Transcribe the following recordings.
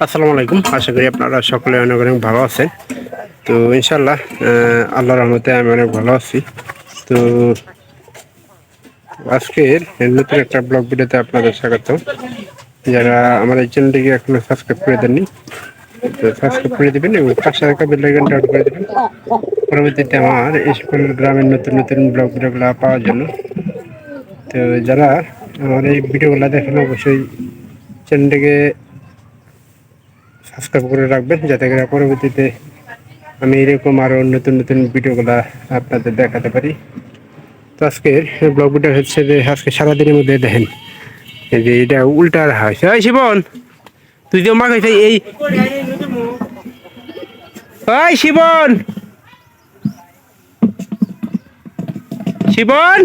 আসসালামু আলাইকুম। আশা করি আপনারা সকলে অনেক অনেক ভালো আছেন। তো ইনশাল্লাহ আল্লাহর রহমতে আমি অনেক ভালো আছি। তো আজকের নতুন একটা ব্লগ ভিডিওতে আপনাদের স্বাগত। যারা আমার এই চ্যানেলটিকে এখনো সাবস্ক্রাইব করে দেননি, তো সাবস্ক্রাইব করে দেবেন এবং পাশে থাকা বেল আইকনটা অন করে দেবেন পরবর্তীতে আমার স্কুল গ্রামের নতুন নতুন ব্লগ ভিডিওগুলো পাওয়ার জন্য। তো যারা আমার এই ভিডিওগুলো দেখেন অবশ্যই চ্যানেলটিকে সাবস্ক্রাইব করে রাখবেন, যাতে করে পরবর্তীতে আমি এরকম আরও নতুন নতুন ভিডিওগুলো আপনাদের দেখাতে পারি। তো আজকের ব্লগ ভিডিও হচ্ছে যে আজকে সারাদিনের মধ্যে দেখেন এই যে এটা উল্টা রাখা হয়েছে। ওই শিবন, তুই যে মা খাইছে এই, ওই শিবন, শিবন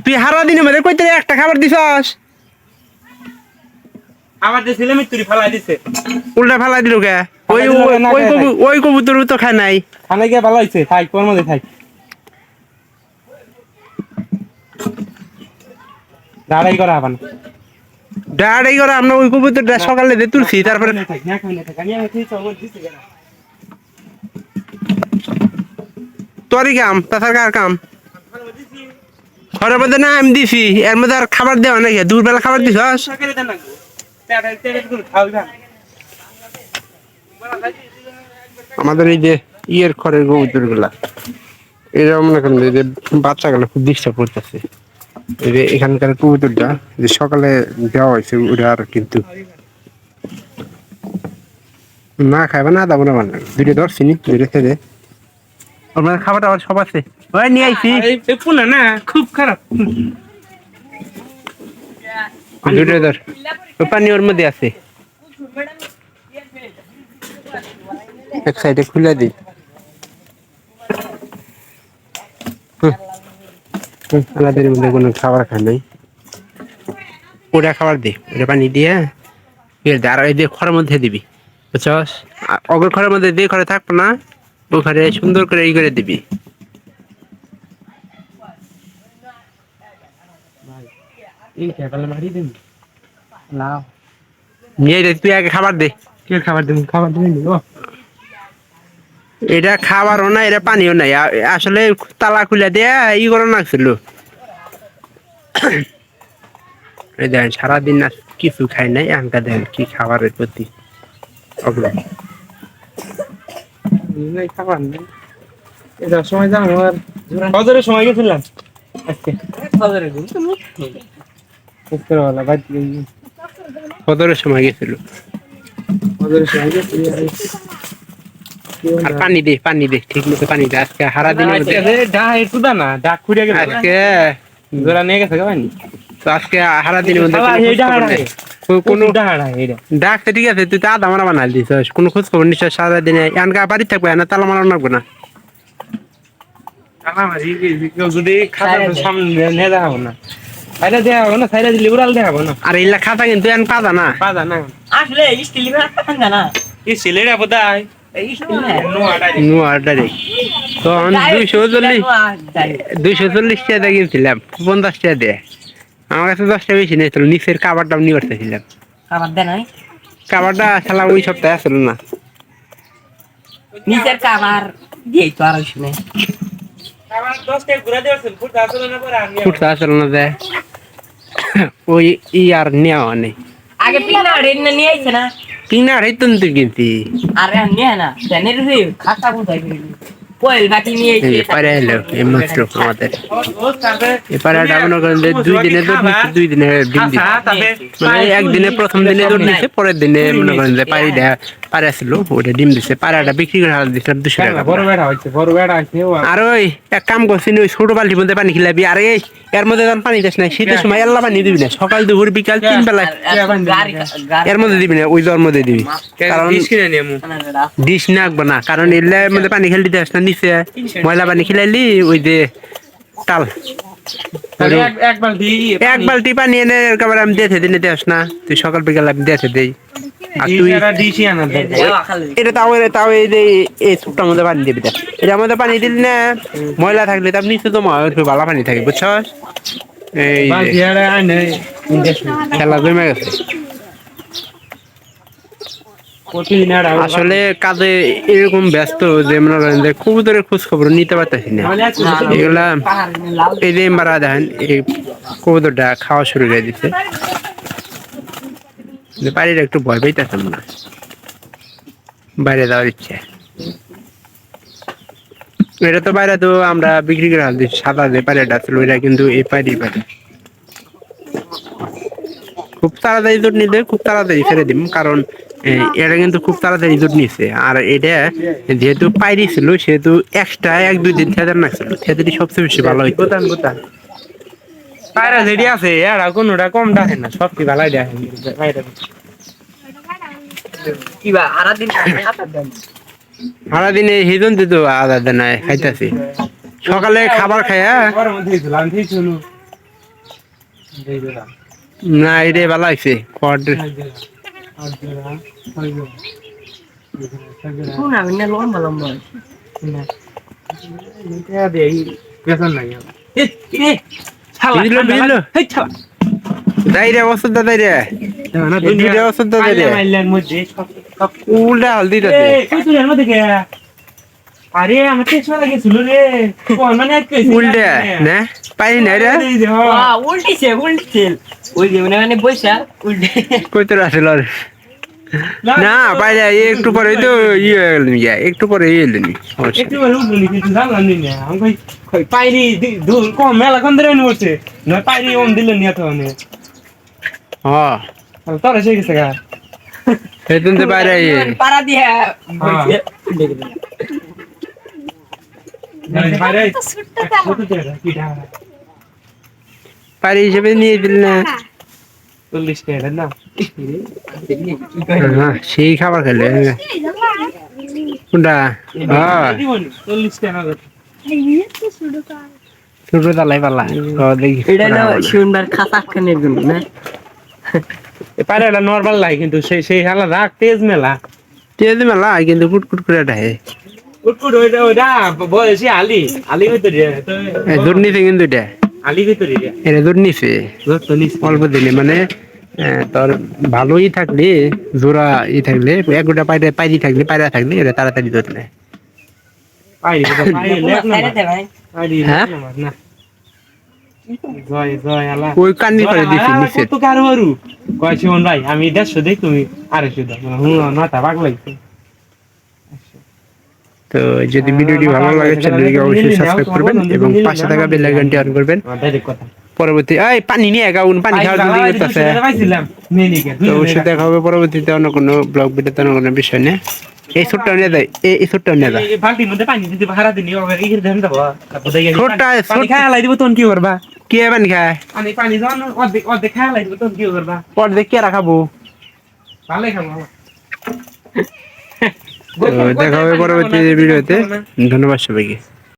তুই সারাদিনের মধ্যে কইতে একটা খাবার দিছস? আবার দিছিলে মিত্রি ফালাই দিছে। উল্টা ফালাই দিল কে? ওই ওই কবুতর তো খায় নাই। খানে গিয়ে ভালো হয়েছে, থাই কোন মধ্যে থাই দাঁড়াই করা হবেন ডাড়াই করে আমরা ওই কবুতরটা সকালে দিয়ে তুলছি, তারপরে তোরই কাম, তাছাড়া কার কাম? ঘরের মধ্যে না আমি দিছি, এর মধ্যে আর খাবার দেওয়া নাকি? দুপুরবেলা খাবার দিছস? আমাদের এই যে ইয়ের ঘরের কবুতর গুলা এরা মনে করেন যে বাচ্চা গুলো খুব ডিস্টার্ব করতেছে। এই যে এখানকার কবুতরটা যে সকালে দেওয়া হয়েছে ওটা আর কিন্তু না খাইবা না দাবো না, মানে দুটো ধরছি নি, দুটো খেয়ে আপনার খাবার টাবার সব আছে। ওই নিয়ে আইছি না খুব খারাপ। দুটো ধর, ওই পানি ওর মধ্যে আছে, এক সাইডে খুলে দিই। আলাদের মধ্যে কোনো খাবার খায় নাই, ওটা খাবার দে, ওটা পানি দিয়ে আর এই দিয়ে খড়ের মধ্যে দিবি, বুঝছস? অগর খড়ের মধ্যে দিয়ে ঘরে থাকবো না, ও ঘরে সুন্দর করে এই করে দিবি। নিয়ে তুই আগে খাবার দে। খাবার দেবেন, খাবার দেবেন। এটা খাবারও না, এটা পানিও নাই, আসলে তালা খুলে দিয়ে ই করে নাকছিল। এই দেখেন সারাদিন না কিছু খাই নাই, এখানকার দেখেন কি খাবারের প্রতি অগ্রহ। খাবার নেই, এটার সময় যাবো আর ফজরের সময় গেছিলাম আজকে। ফজরের সময় গেছিল। আর পানি দে, পানি দে, ঠিক মতো পানি দে। আজকে সারাদিনের মধ্যে আজকে জোড়া নিয়ে গেছে পানি। তো আজকে সারাদিনের মধ্যে কোনো ডাকছে, ঠিক আছে? তুই তো আধা মারা বানাল দিস, কোনো খোঁজ খবর নিশ্চয় সারাদিনে এনকা বাড়ি থাকবে না, তালা মারা লাগবে না। যদি খাতা সামনে নিয়ে যাবো না, সাইডে দেওয়া হবে না, সাইডে দিলে উড়াল দেওয়া হবে না। আর এগুলা খাতা কিন্তু এন পাতা না, পাতা না আসলে স্টিলের না, স্টিলের বোধহয় তো 240 টাকা কিনছিলাম, 50 টাকা দিয়ে। আমার কাছে 10 টাকা বেশি নিয়েছিল, নিচের কাবারটা নিয়ে করতেছিলাম। কাবারটা শালা ওই সপ্তাহে আসল না, নিচের কাবার দিয়েই তো আর শুনে ফুটতে আসল না দেয় ওই ই আর নেওয়া নেই। আগে পিনা রেন্না নিয়ে আইছে না, কিনার এই তুই কিনতি আরে নিয়ে না জানের রে খাতা কোথায় গেলি কোয়েল বাটি নিয়ে এই যে পারে এলো এই মাত্র আমাদের এই পাড়াটা মনে করেন যে 2 দিনে দুধ নিচ্ছে, 2 দিনে ডিম দিচ্ছে। মানে একদিনে প্রথম দিনে দুধ নিচ্ছে, পরের দিনে মনে করেন যে পাড়িটা পারে আসলো ওটা ডিম দিচ্ছে। পাড়াটা বিক্রি করে হাল দিচ্ছিলাম 200 টাকা। বড় বেড়া হচ্ছে, বড় বেড়া আছে। আর ওই এক কাম করছি, ওই ছোট বালতির মধ্যে পানি খিলাবি, আর এই এর মধ্যে যখন পানি দিস না, শীতের সময় এল্লা পানি দিবি না, সকাল দুপুর বিকাল 3 বেলায় এর মধ্যে দিবি না, ওই জল মধ্যে দিবি। কারণ ডিশ নাকবো না, কারণ এর মধ্যে পানি খেলে দিতে না, নিচে ময়লা পানি খিলাইলি ওই যে টাল এক বালতি পানি এনে একেবারে আমি দেখে দিনে দেস না, তুই সকাল বিকাল আমি দেখে দেই। আর তুই এটা তাও এই যে এই সুপটার মধ্যে পানি দিবি, এটার মধ্যে পানি দিলি না ময়লা থাকলে তার নিচে তো ভালো পানি থাকে, বুঝছস? এই খেলা জমে গেছে। প্রতিদিন আসলে কাজে এরকম ব্যস্ত যে মনে করেন যে কবুতরের খোঁজ খবর নিতে পারতেছি না এগুলা। এই যে মারা দেখেন এই কবুতরটা খাওয়া শুরু করে দিচ্ছে, বাড়ির একটু ভয় পাইতেছে না, বাইরে যাওয়ার ইচ্ছে। এটা তো বাইরে তো আমরা বিক্রি করে আনছি, সাদা যে পায়রাটা ছিল ওইটা কিন্তু এই পায়রি পায়রা খুব তাড়াতাড়ি দুধ নিলে খুব তাড়াতাড়ি ছেড়ে দিব, কারণ এটা কিন্তু খুব তাড়াতাড়ি দুধ নিচ্ছে। আর এটা যেহেতু পায়রি ছিল সেহেতু এক্সট্রা 1-2 দিন থেদার না ছিল, থেদারি সবচেয়ে বেশি ভালো হইতো। গোতান গোতান পায়রা যেটি আছে এরা কোনোটা কম ডাকে না, সব কি ভালাই ডাকে পায়রা। কিবা আরাদিন হাতার দেন সারাদিনে হিজন দিত আদা দানায় খাইতেছি, সকালে খাবার খায়া ঘরের মধ্যে ছিলাম ঠিক ছিল দিলাম না এটা ভালো হয়েছে খড়। কোন আমি না লম্বা লম্বা দাইরে ওষুধ দা দাইরে দুইটা ওষুধ দা দাইরে উল্টা হলদি দাতে আরে আমার চেষ্টা লাগেছিল রে মানে উল্টা না পাই না রে উল্টিছে উল্টিছে ওই যে মানে বইসা উল্টে কই তোর আসল না পাইলে একটু পরে তো ইয়ে হয়ে গেল, একটু পরে ইয়ে এলেন একটু উঠলি কিন্তু জানলাম না আমি কই পাইনি কম মেলা কোন ধরে নিচ্ছে না পাইনি ওম দিলেন না তো মানে হ্যাঁ তোরা সেই গেছে গা সেদিন তো বাইরে পাড়া দিয়া বইছে পারি হিসেবে নিয়ে দিল না। 40 টাকা না সেই খাবার খেলে কোনটা হ্যাঁ 40 টাকা ছোট দালাই পালা দেখি এটা না সুন্দর খাতা খানের জন্য না পায়রাটা নরমাল লাগে কিন্তু সেই সেই আলাদা তেজ মেলা তেজ মেলা কিন্তু কুটকুট করে ডাহে উটকুট ওইটা ওইটা বয়সী আলি আলি ভিতরে দুধ নিছে কিন্তু এটা আলি ভিতরে এটা দুধ নিছে অল্প দিলে মানে তোর ভালোই থাকলে জোড়া ই থাকলে এক গোটা পায়রা পাইরি থাকলে পায়রা থাকলে এটা তাড়াতাড়ি দুধ নেয়। পাইরি পাইরি হ্যাঁ না জয় জয় আলা ওই কান্দি করে দিছি নিচে কত কার বড়ু কয় শিবন ভাই আমি 150 দেই তুমি 250 দাও হুঁ মাথা পাক লাগছে। তো যদি ভিডিওটি ভালো লাগে চ্যানেলটিকে অবশ্যই সাবস্ক্রাইব করবেন এবং পাশে থাকা বেল আইকনটি অন করবেন। পরবর্তী এই পানি নিয়ে গাউন পানি খাওয়ার জন্য করতেছে তো অবশ্যই দেখা হবে পরবর্তীতে অন্য কোনো ব্লগ ভিডিওতে অন্য কোনো বিষয় নিয়ে। এই ছোট্ট নিয়ে যায় এই ছোট্ট নিয়ে যায় এই বালতির মধ্যে পানি দিতে ভাড়া দিনি ওই এর দেন দাও তারপর দেখি ছোট্ট পানি খায়া লাই দিব তখন কি করবা কে পানি খায় পানি পানি দাও অর্ধেক খায়া লাই দিব তখন কি করবা পর দেখ কে রাখাবো। ভালোই খাবো তো দেখা হবে পরবর্তী ভিডিওতে। ধন্যবাদ সবাইকে।